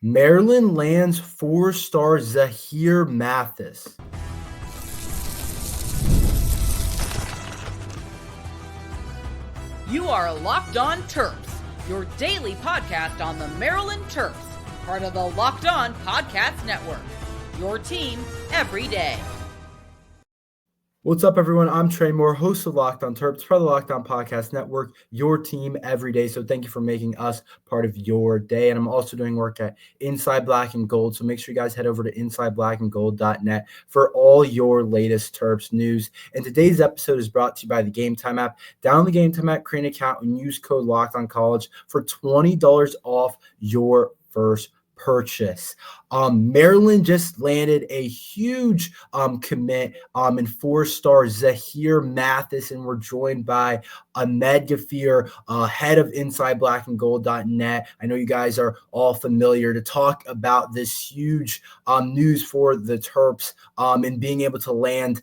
Maryland lands four-star Zahir Mathis. You are Locked On Terps, your daily podcast on the Maryland Terps, part of the Locked On Podcast Network. Your team every day. What's up, everyone? I'm Tre, host of Locked On Terps, part of the Locked On Podcast Network, your team every day. So thank you for making us part of your day. And I'm also doing work at Inside Black and Gold. So make sure you guys head over to insideblackandgold.net for all your latest Terps news. And today's episode is brought to you by the Gametime app. Download the Gametime app, create an account, and use code LOCKEDONCollege for $20 off your first purchase. Maryland just landed a huge commit in four-star Zahir Mathis, and we're joined by Ahmed head of InsideBlackandGold.net. I know you guys are all familiar to talk about this huge news for the Terps and being able to land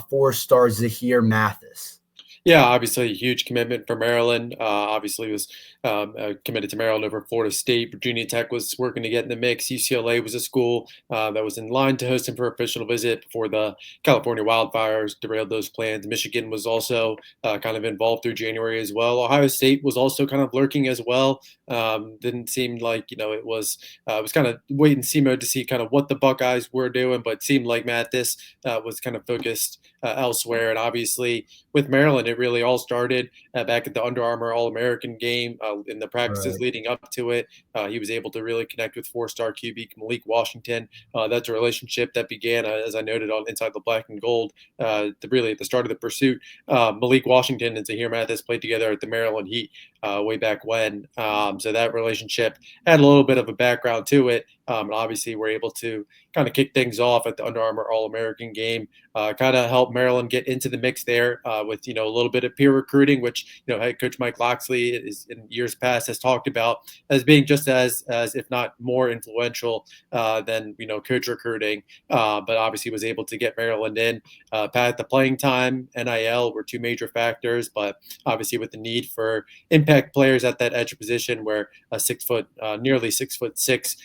four-star Zahir Mathis. Yeah, obviously a huge commitment for Maryland. Obviously was committed to Maryland over Florida State. Virginia Tech was working to get in the mix. UCLA was a school that was in line to host him for official visit before the California wildfires derailed those plans. Michigan was also kind of involved through January as well. Ohio State was also kind of lurking as well. Didn't seem like, it was kind of wait and see mode to see kind of what the Buckeyes were doing, but seemed like Mathis was kind of focused elsewhere. And obviously with Maryland, it really all started back at the Under Armour All-American game in the practices leading up to it. He was able to really connect with four-star QB Malik Washington. That's a relationship that began, as I noted on Inside the Black and Gold, really at the start of the pursuit. Malik Washington and Zahir Mathis played together at the Maryland Heat way back when. So that relationship had a little bit of a background to it. And obviously, we're able to kind of kick things off at the Under Armour All-American game, kind of help Maryland get into the mix there with, a little bit of peer recruiting, which, head coach Mike Locksley is in years past has talked about as being just as if not more influential than, coach recruiting. But obviously was able to get Maryland in. Pat, the playing time, NIL were two major factors, but obviously with the need for impact players at that edge position where a nearly 6'6"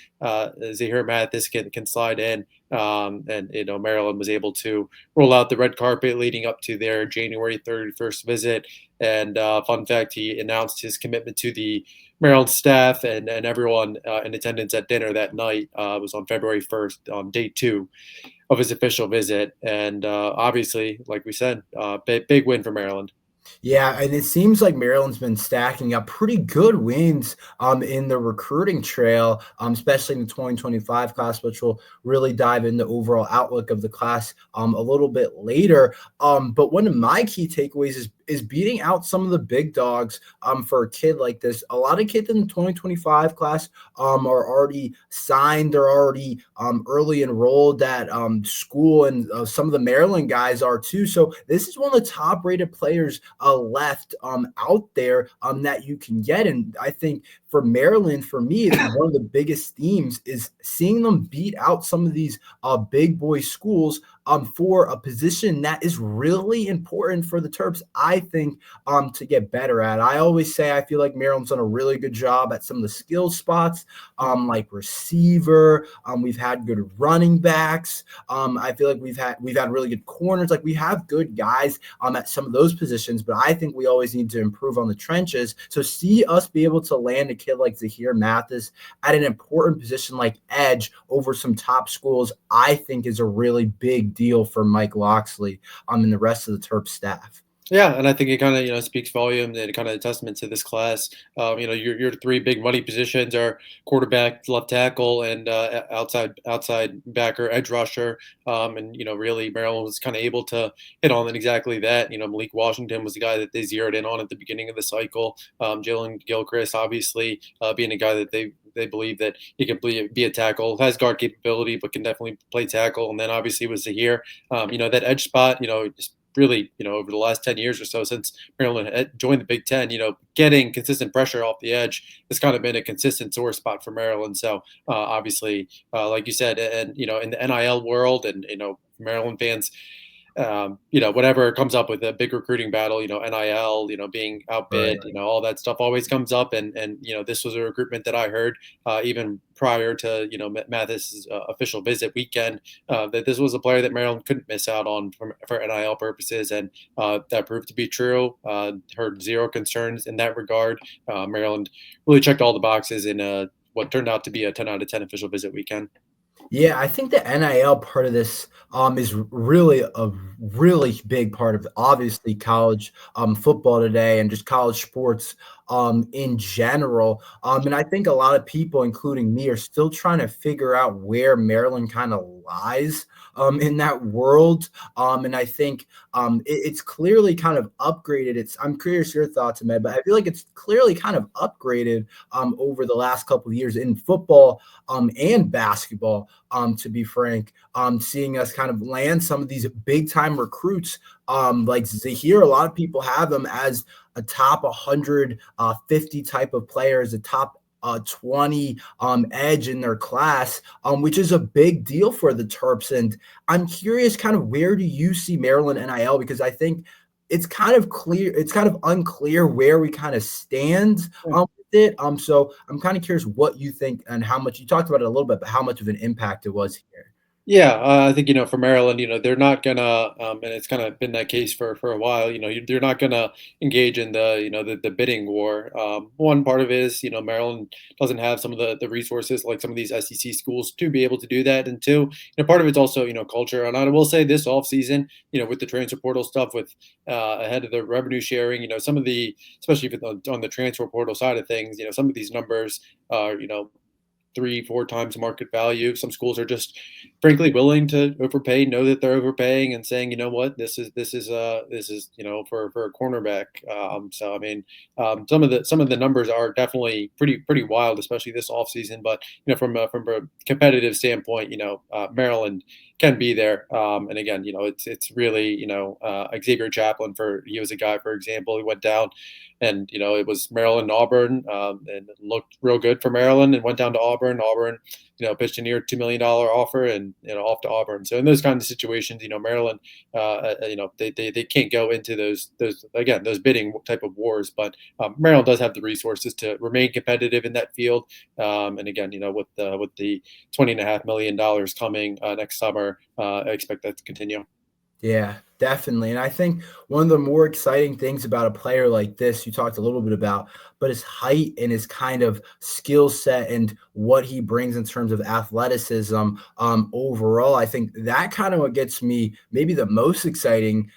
Zahir Mathis can slide in, and Maryland was able to roll out the red carpet leading up to their January 31st visit. And fun fact, he announced his commitment to the Maryland staff and everyone in attendance at dinner that night. Was on February 1st, on day 2 of his official visit. And obviously, like we said, big win for Maryland. Yeah, and it seems like Maryland's been stacking up pretty good wins in the recruiting trail, especially in the 2025 class, which will really dive into the overall outlook of the class a little bit later. But one of my key takeaways is beating out some of the big dogs for a kid like this. A lot of kids in the 2025 class are already signed. They're already early enrolled at school, and some of the Maryland guys are too. So this is one of the top-rated players left out there that you can get. And I think for Maryland, for me, one of the biggest themes is seeing them beat out some of these big boy schools for a position that is really important for the Terps, I think, to get better at. I always say I feel like Maryland's done a really good job at some of the skill spots, like receiver. We've had good running backs. I feel like we've had really good corners. Like we have good guys at some of those positions, but I think we always need to improve on the trenches. So see us be able to land a kid like Zahir Mathis at an important position like edge over some top schools, I think is a really big deal for Mike Locksley and the rest of the Terps staff. Yeah, and I think it kind of speaks volumes and kind of a testament to this class. Your three big money positions are quarterback, left tackle, and outside backer, edge rusher. And really Maryland was kind of able to hit on exactly that. Malik Washington was the guy that they zeroed in on at the beginning of the cycle. Jalen Gilchrist, obviously, being a guy that they believe that he can be a tackle, has guard capability, but can definitely play tackle. And then obviously with Zahir, that edge spot, just really, over the last 10 years or so since Maryland had joined the Big Ten, getting consistent pressure off the edge has kind of been a consistent sore spot for Maryland. So obviously, like you said, and, in the NIL world and, Maryland fans, whenever it comes up with a big recruiting battle, NIL, being Right. outbid, all that stuff always comes up. And this was a recruitment that I heard even prior to, Mathis' official visit weekend, that this was a player that Maryland couldn't miss out on for NIL purposes. And that proved to be true. Heard zero concerns in that regard. Maryland really checked all the boxes in what turned out to be a 10 out of 10 official visit weekend. Yeah, I think the NIL part of this is really a really big part of obviously college football today and just college sports in general. And I think a lot of people, including me, are still trying to figure out where Maryland kind of lies in that world. And I think it's clearly kind of upgraded. I'm curious your thoughts, Ahmed, but I feel like it's clearly kind of upgraded over the last couple of years in football and basketball. To be frank, seeing us kind of land some of these big time recruits like Zahir. A lot of people have him as a top 150 type of player, as a top 20 edge in their class, which is a big deal for the Terps. And I'm curious, kind of where do you see Maryland NIL? Because I think it's kind of unclear where we kind of stand it. So I'm kind of curious what you think and how much you talked about it a little bit, but how much of an impact it was here. Yeah, I think for Maryland, they're not gonna, and it's kind of been that case for a while. They're not gonna engage in the bidding war. One part of it is Maryland doesn't have some of the resources like some of these SEC schools to be able to do that, and two, part of it's also culture. And I will say this offseason, with the transfer portal stuff, with ahead of the revenue sharing, some of the, especially on the transfer portal side of things, some of these numbers are 3-4 times market value. Some schools are just frankly willing to overpay, know that they're overpaying, and saying, what, this is for a cornerback. So I mean, some of the numbers are definitely pretty wild, especially this offseason. But from a competitive standpoint, Maryland can be there. And again, it's really Xavier Chaplin, he was a guy, for example, who went down. And it was Maryland, Auburn, and it looked real good for Maryland, and went down to Auburn. Auburn, pitched a near $2 million offer, and off to Auburn. So in those kinds of situations, Maryland, they can't go into those bidding type of wars. But Maryland does have the resources to remain competitive in that field. And again, with the $20.5 million coming next summer, I expect that to continue. Yeah, definitely. And I think one of the more exciting things about a player like this, you talked a little bit about, but his height and his kind of skill set and what he brings in terms of athleticism overall, I think that kind of what gets me maybe the most exciting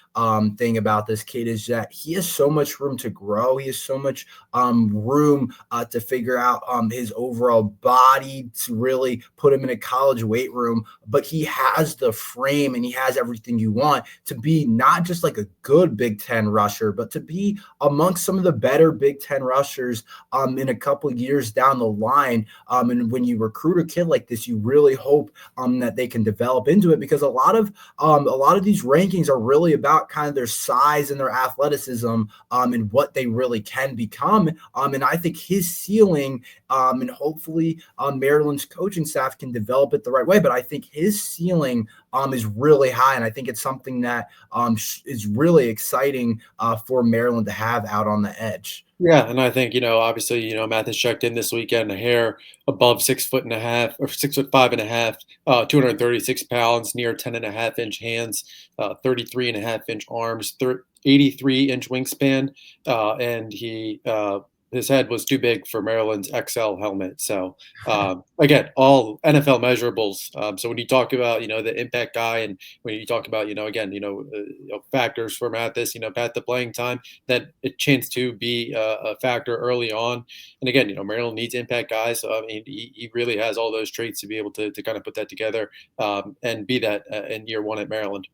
thing about this kid is that he has so much room to grow. He has so much room to figure out his overall body, to really put him in a college weight room, but he has the frame and he has everything you want to be not just like a good Big Ten rusher, but to be amongst some of the better Big Ten rushers in a couple of years down the line. And when you recruit a kid like this, you really hope that they can develop into it, because a lot of these rankings are really about kind of their size and their athleticism and what they really can become. And I think his ceiling, and hopefully Maryland's coaching staff can develop it the right way, but I think his ceiling is really high, and I think it's something that is really exciting for Maryland to have out on the edge. Yeah, and I think obviously Mathis checked in this weekend, a hair above 6'5" or 6'5.5", 236 pounds, near 10.5-inch hands, 33.5-inch arms, 83-inch wingspan, and his head was too big for Maryland's XL helmet. So again, all NFL measurables. So when you talk about the impact guy, and when you talk about factors for Mathis, path to playing time, that a chance to be a factor early on. And again, Maryland needs impact guys. So I mean, he really has all those traits to be able to kind of put that together and be that in year one at Maryland.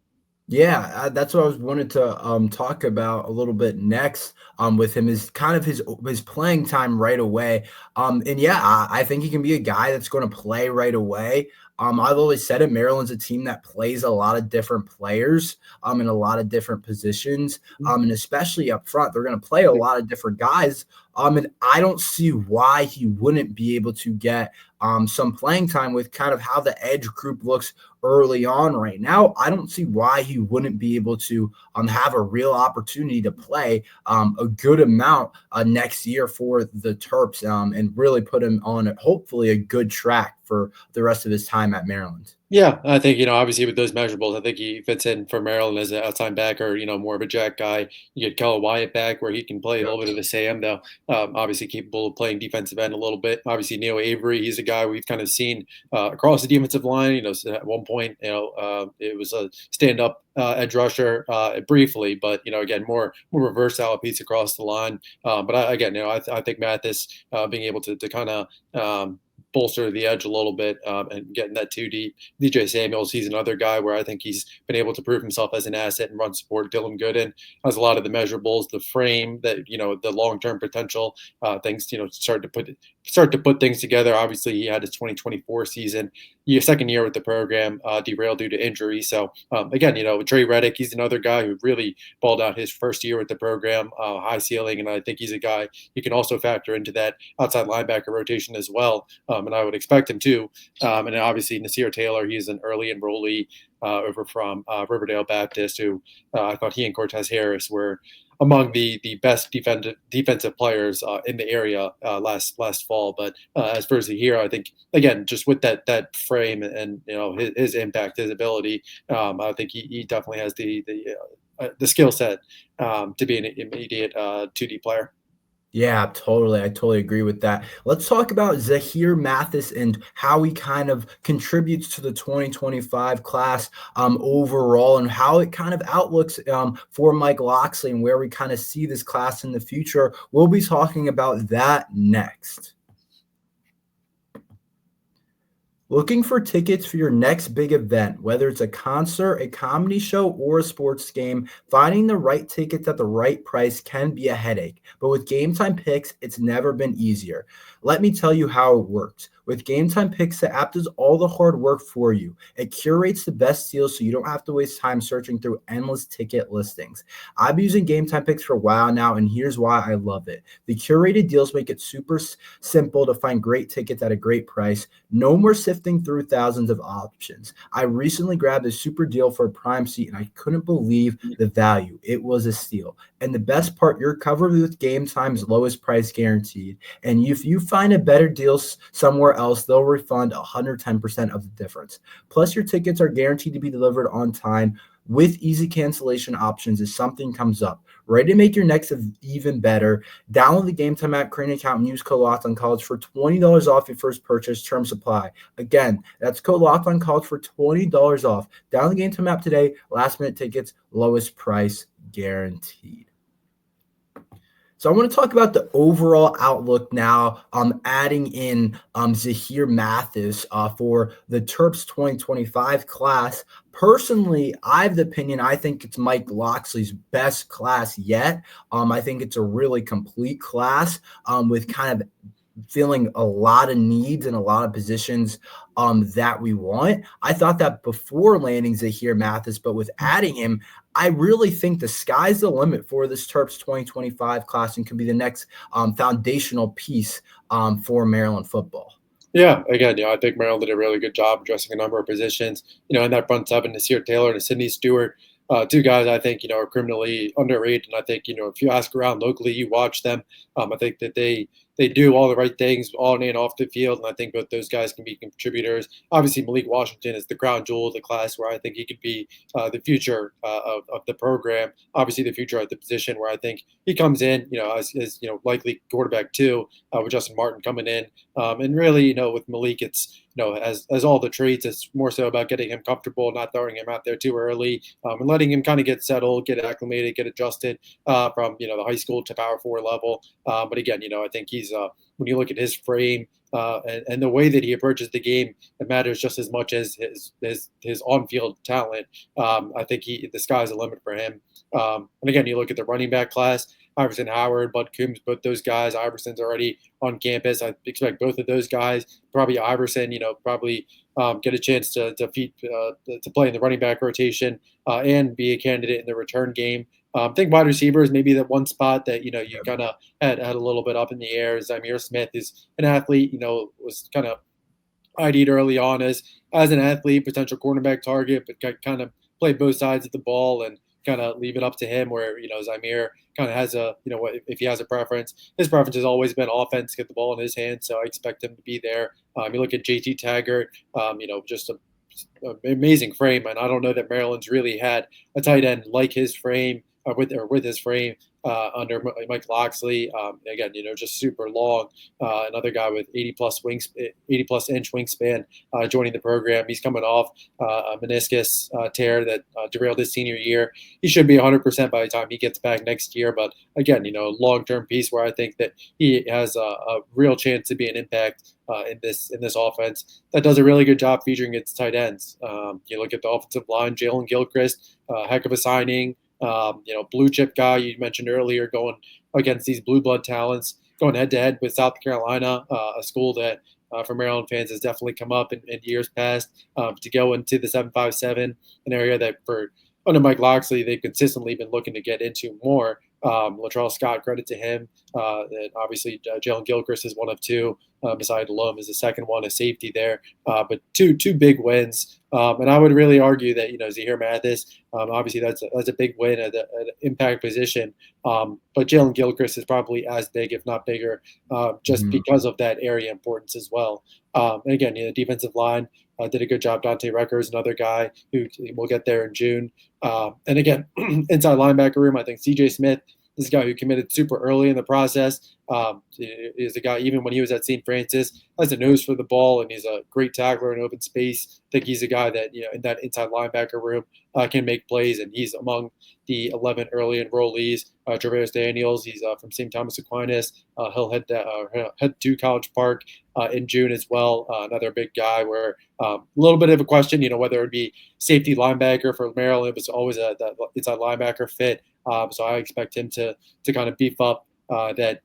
Yeah, that's what I was wanted to talk about a little bit next with him, is kind of his playing time right away. And yeah, I think he can be a guy that's going to play right away. I've always said it, Maryland's a team that plays a lot of different players in a lot of different positions, and especially up front, they're going to play a lot of different guys. And I don't see why he wouldn't be able to get some playing time with kind of how the edge group looks early on right now. I don't see why he wouldn't be able to have a real opportunity to play a good amount next year for the Terps and really put him on hopefully a good track for the rest of his time at Maryland. Yeah, I think, obviously with those measurables, I think he fits in for Maryland as an outside backer, more of a jack guy. You get Keller Wyatt back where he can play a little bit of the Sam, though, obviously capable of playing defensive end a little bit. Obviously, Neil Avery, he's a guy we've kind of seen across the defensive line. So at one point, it was a stand-up edge rusher briefly, but, again, more versatile piece across the line. But I think Mathis being able to kind of bolster the edge a little bit and getting that too deep. DJ Samuels, he's another guy where I think he's been able to prove himself as an asset and run support. Dylan Gooden has a lot of the measurables, the frame, that the long-term potential things. Start to put things together. Obviously, he had his 2024 season, second year with the program, derailed due to injury. So again, Trey Reddick, he's another guy who really balled out his first year with the program, high ceiling, and I think he's a guy you can also factor into that outside linebacker rotation as well. And I would expect him to. And then obviously Nasir Taylor, he's an early enrollee over from Riverdale Baptist, who I thought he and Cortez Harris were among the best defensive players in the area last fall. But as far as Zahir, I think again just with that frame and his impact, his ability, I think he definitely has the skill set to be an immediate 2D player. Yeah, totally. I totally agree with that. Let's talk about Zahir Mathis and how he kind of contributes to the 2025 class overall and how it kind of outlooks for Mike Locksley and where we kind of see this class in the future. We'll be talking about that next. Looking for tickets for your next big event, whether it's a concert, a comedy show, or a sports game, finding the right tickets at the right price can be a headache. But with Gametime Picks, it's never been easier. Let me tell you how it works. With Gametime Picks, the app does all the hard work for you. It curates the best deals so you don't have to waste time searching through endless ticket listings. I've been using Gametime Picks for a while now, and here's why I love it. The curated deals make it super simple to find great tickets at a great price. No more sifting through thousands of options. I recently grabbed a super deal for a prime seat, and I couldn't believe the value. It was a steal. And the best part, you're covered with Gametime's lowest price guaranteed. And if you find a better deal somewhere else, they'll refund 110% of the difference. Plus, your tickets are guaranteed to be delivered on time with easy cancellation options if something comes up. Ready to make your next even better? Download the Gametime app, create an account, and use code LOCKEDONCollege for $20 off your first purchase. Terms apply. Again, that's code LOCKEDONCollege for $20 off. Download the Gametime app today. Last minute tickets, lowest price guaranteed. So I want to talk about the overall outlook now, adding in Zahir Mathis for the Terps 2025 class. Personally, I have the opinion, I think it's Mike Locksley's best class yet. I think it's a really complete class with kind of filling a lot of needs and a lot of positions that we want. I thought that before landing Zahir Mathis, but with adding him, I really think the sky's the limit for this Terps 2025 class and could be the next foundational piece for Maryland football. Yeah, again, I think Maryland did a really good job addressing a number of positions. In that front seven, Nasir Taylor and Sidney Stewart, two guys I think are criminally underrated. And I think if you ask around locally, you watch them. I think that they do all the right things on and off the field, and I think both those guys can be contributors. Obviously, Malik Washington is the crown jewel of the class, where I think he could be the future of the program. Obviously, the future at the position where I think he comes in, as likely quarterback two, with Justin Martin coming in, and really, with Malik, it's as all the traits, it's more so about getting him comfortable, not throwing him out there too early, and letting him kind of get settled, get acclimated, get adjusted from the high school to Power 4 level. But again, I think he's when you look at his frame and the way that he approaches the game, it matters just as much as his on-field talent. I think the sky's the limit for him. And again, you look at the running back class. Iverson Howard, Bud Coombs, both those guys. Iverson's already on campus. I expect both of those guys, probably Iverson, probably get a chance to play in the running back rotation and be a candidate in the return game. I think wide receiver is maybe the one spot that, you kind of had a little bit up in the air. Zahir Smith is an athlete, was kind of ID'd early on as an athlete, potential cornerback target, but kind of play both sides of the ball and kind of leave it up to him where, Zahir kind of has if he has a preference, his preference has always been offense, get the ball in his hands. So I expect him to be there. You look at JT Taggart, just an amazing frame. And I don't know that Maryland's really had a tight end like his frame with his frame under Mike Loxley. Again, just super long. Another guy with 80 plus inch wingspan joining the program. He's coming off a meniscus tear that derailed his senior year. He should be 100% by the time he gets back next year. But again, long-term piece where I think that he has a real chance to be an impact in this offense that does a really good job featuring its tight ends. You look at the offensive line, Jalen Gilchrist, heck of a signing. Blue chip guy you mentioned earlier, going against these blue blood talents, going head to head with South Carolina, a school that for Maryland fans has definitely come up in years past, to go into the 757, an area that under Mike Loxley they've consistently been looking to get into more. Latrell Scott, credit to him. And obviously, Jalen Gilchrist is one of two. Beside Lum is the second one, a safety there. But two big wins. And I would really argue that, Zahir Mathis, obviously that's a big win at an impact position. But Jalen Gilchrist is probably as big, if not bigger, just because of that area importance as well. And again, the defensive line did a good job. Dante Reckers, another guy who will get there in June. And again, inside linebacker room, I think CJ Smith is a guy who committed super early in the process. Is a guy, even when he was at St. Francis, has a nose for the ball, and he's a great tackler in open space. I think he's a guy that, in that inside linebacker room can make plays, and he's among the 11 early enrollees. Travis Daniels, he's from St. Thomas Aquinas. He'll head to College Park in June as well. Another big guy where a little bit of a question, whether it would be safety linebacker for Maryland. It was always that inside linebacker fit. So I expect him to kind of beef up that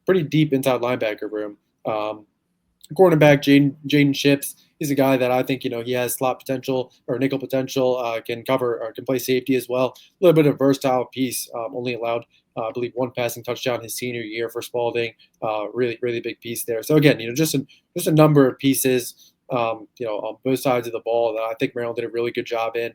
pretty deep inside linebacker room. Cornerback Jaden Ships, he's a guy that I think, he has slot potential or nickel potential, can cover or can play safety as well. A little bit of versatile piece, only allowed, I believe, one passing touchdown his senior year for Spalding. Really, really big piece there. So again, just a number of pieces, on both sides of the ball that I think Maryland did a really good job in.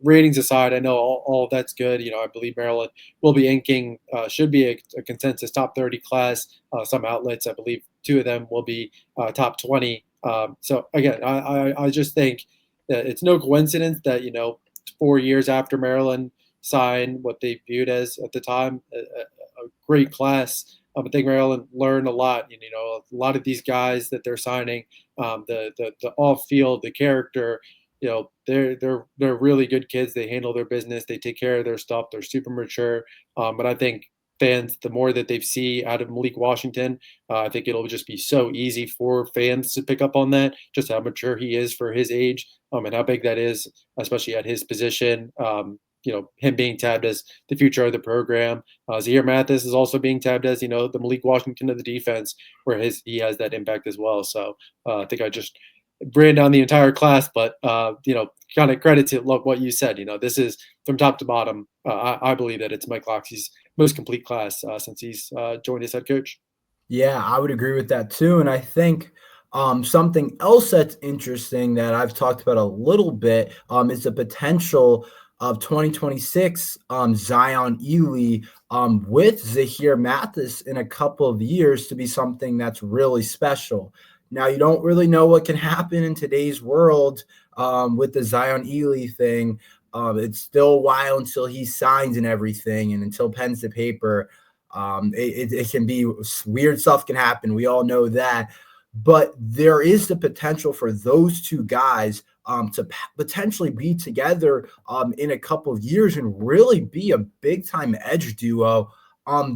Ratings aside, I know all of that's good. I believe Maryland will be inking, should be a consensus top 30 class. Some outlets, I believe, two of them will be top 20. So again, I just think that it's no coincidence that 4 years after Maryland signed what they viewed as at the time a great class. I think Maryland learned a lot. A lot of these guys that they're signing, the off field, the character. They're really good kids. They handle their business. They take care of their stuff. They're super mature. But I think fans, the more that they see out of Malik Washington, I think it'll just be so easy for fans to pick up on that, just how mature he is for his age, and how big that is, especially at his position. Him being tabbed as the future of the program. Zahir Mathis is also being tabbed as, the Malik Washington of the defense, where he has that impact as well. So I think I just ran down the entire class, but, kind of credit to what you said. This is from top to bottom. I believe that it's Mike Loxley's most complete class since he's joined as head coach. Yeah, I would agree with that too. And I think something else that's interesting that I've talked about a little bit is the potential of 2026 Zion Ely with Zahir Mathis in a couple of years to be something that's really special. Now, you don't really know what can happen in today's world with the Zion Ely thing. It's still a while until he signs and everything, and until pen's to paper. It can be weird stuff can happen. We all know that. But there is the potential for those two guys to potentially be together in a couple of years and really be a big-time edge duo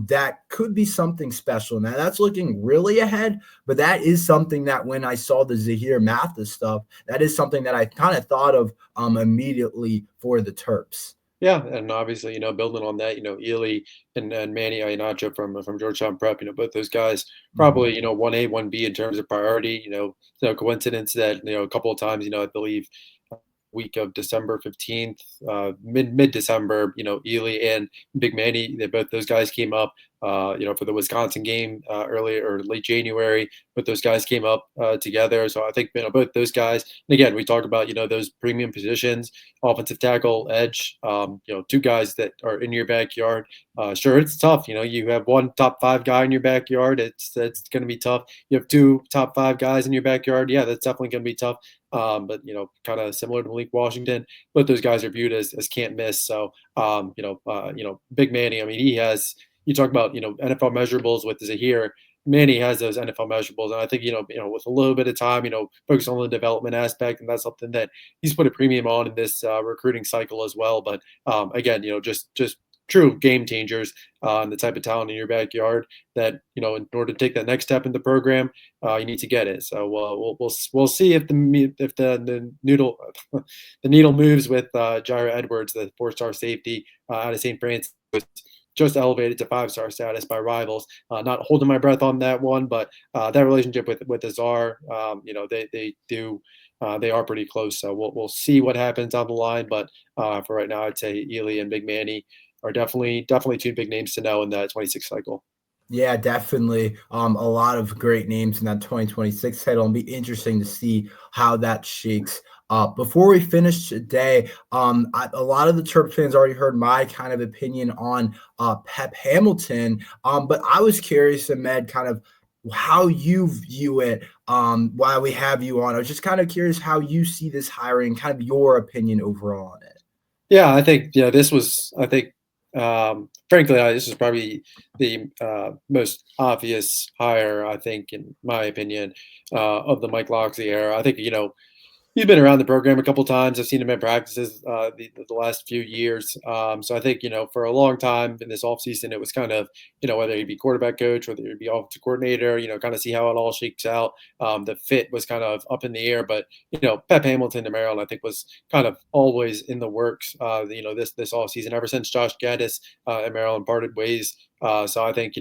that could be something special. Now, that's looking really ahead, but that is something that when I saw the Zahir Mathis stuff, that is something that I kind of thought of immediately for the Terps. Yeah, and obviously, building on that, Ely and Manny Iheanacho from Georgetown Prep, both those guys Mhm. probably, 1A, 1B in terms of priority. No coincidence that, a couple of times, I believe week of December 15th, mid December, Ely and Big Manny, both those guys came up, for the Wisconsin game earlier or late January. Both those guys came up together. So I think, both those guys. And again, we talked about, those premium positions, offensive tackle, edge. Two guys that are in your backyard. Sure, it's tough. You have one top 5 guy in your backyard. It's going to be tough. You have 2 top 5 guys in your backyard. Yeah, that's definitely going to be tough. But kind of similar to Malik Washington, both those guys are viewed as can't miss. So Big Manny. I mean, he has. You talk about NFL measurables with Zahir. Manny has those NFL measurables, and I think with a little bit of time, focus on the development aspect, and that's something that he's put a premium on in this recruiting cycle as well. But again, just true game changers and the type of talent in your backyard that in order to take that next step in the program, you need to get it. So we'll see if the needle the needle moves with Jair Edwards, the 4-star safety out of St. Francis. Just elevated to 5-star status by Rivals. Not holding my breath on that one, but that relationship with Azar, they are pretty close. So we'll see what happens on the line. But for right now, I'd say Ely and Big Manny are definitely 2 big names to know in the 26 cycle. Yeah, definitely. A lot of great names in that 2026 title, and be interesting to see how that shakes up. Before we finish today, a lot of the Terps fans already heard my kind of opinion on Pep Hamilton, but I was curious, Ahmed, kind of how you view it. While we have you on, I was just kind of curious how you see this hiring, kind of your opinion overall on it. Yeah, I think this was. I think, frankly, this is probably the most obvious hire. I think, in my opinion, of the Mike Locksley era. I think he's been around the program a couple times. I've seen him in practices the last few years. So I think, for a long time in this offseason, it was kind of, whether he'd be quarterback coach, whether he'd be offensive coordinator, kind of see how it all shakes out. The fit was kind of up in the air. But, Pep Hamilton to Maryland, I think, was kind of always in the works, this offseason, ever since Josh Gaddis and Maryland parted ways. So I think,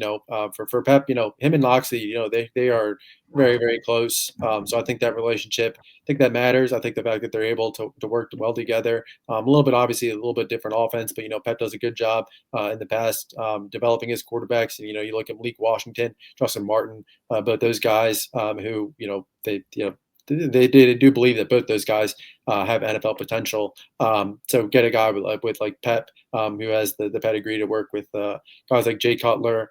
for Pep, him and Loxley, they are very, very close. So I think that relationship, I think that matters. I think the fact that they're able to work well together, a little bit, obviously a little bit different offense, but, Pep does a good job in the past developing his quarterbacks. And, you look at Malik Washington, Justin Martin, both those guys who, they do believe that both those guys have NFL potential. So get a guy with like Pep, who has the pedigree to work with guys like Jay Cutler,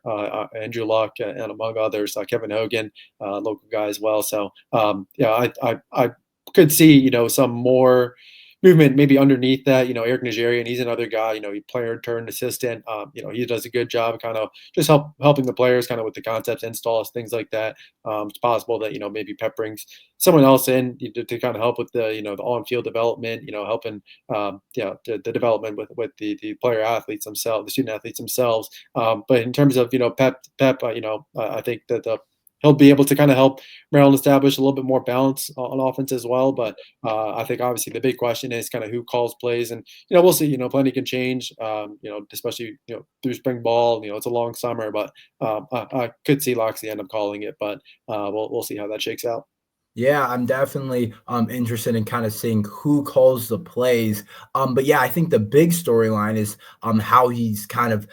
Andrew Luck, and among others, Kevin Hogan, local guy as well. So I could see some more movement maybe underneath that. Eric Najarian, he's another guy. He player turned assistant. He does a good job, kind of just helping the players, kind of with the concepts, installs, things like that. It's possible that maybe Pep brings someone else in to kind of help with the the on-field development. Helping the development with the player athletes themselves, the student athletes themselves. But in terms of Pep, I think that he'll be able to kind of help Maryland establish a little bit more balance on offense as well. But I think obviously the big question is kind of who calls plays, and we'll see. Plenty can change. Especially through spring ball. It's a long summer, but I could see Loxley end up calling it. But we'll see how that shakes out. Yeah, I'm definitely interested in kind of seeing who calls the plays. But yeah, I think the big storyline is how he's kind of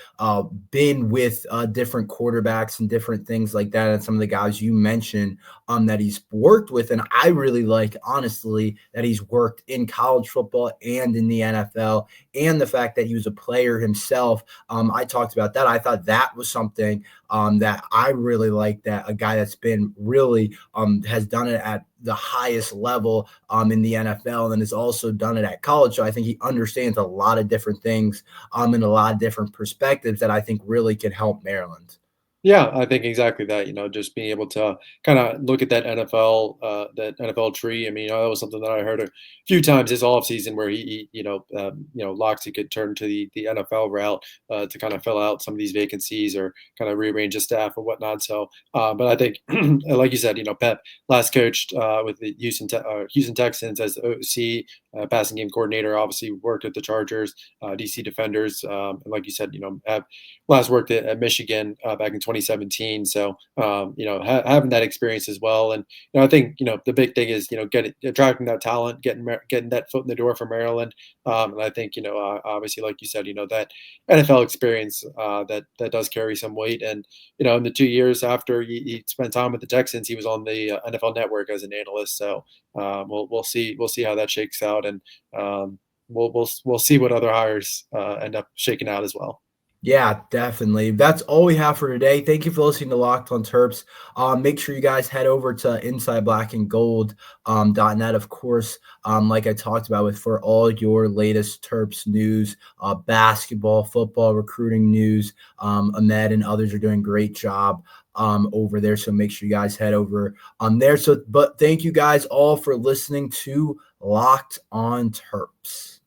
been with different quarterbacks and different things like that, and some of the guys you mentioned that he's worked with. And I really like, honestly, that he's worked in college football and in the NFL, and the fact that he was a player himself. I talked about that. I thought that was something that I really like, that a guy that's been really has done it at the highest level in the NFL, and has also done it at college. So I think he understands a lot of different things and a lot of different perspectives that I think really can help Maryland. Yeah, I think exactly that. Just being able to kind of look at that NFL tree. I mean, that was something that I heard a few times this offseason, where Loxley could turn to the NFL route to kind of fill out some of these vacancies, or kind of rearrange the staff or whatnot. So, but I think, like you said, Pep last coached with the Houston Texans as the OC. passing game coordinator. Obviously worked at the Chargers, DC Defenders, and like you said, have last worked at Michigan back in 2017. So having that experience as well, and I think the big thing is attracting that talent, getting that foot in the door for Maryland, and I think obviously like you said, that NFL experience that does carry some weight, and in the 2 years after he spent time with the Texans, he was on the NFL Network as an analyst. So we'll see how that shakes out, and we'll see what other hires end up shaking out as well. Yeah, definitely. That's all we have for today. Thank you for listening to Locked on Terps. Make sure you guys head over to InsideBlackandGold.net, of course, like I talked about, for all your latest Terps news, basketball, football, recruiting news. Ahmed and others are doing a great job over there, so make sure you guys head over there. But thank you guys all for listening to Locked on Terps.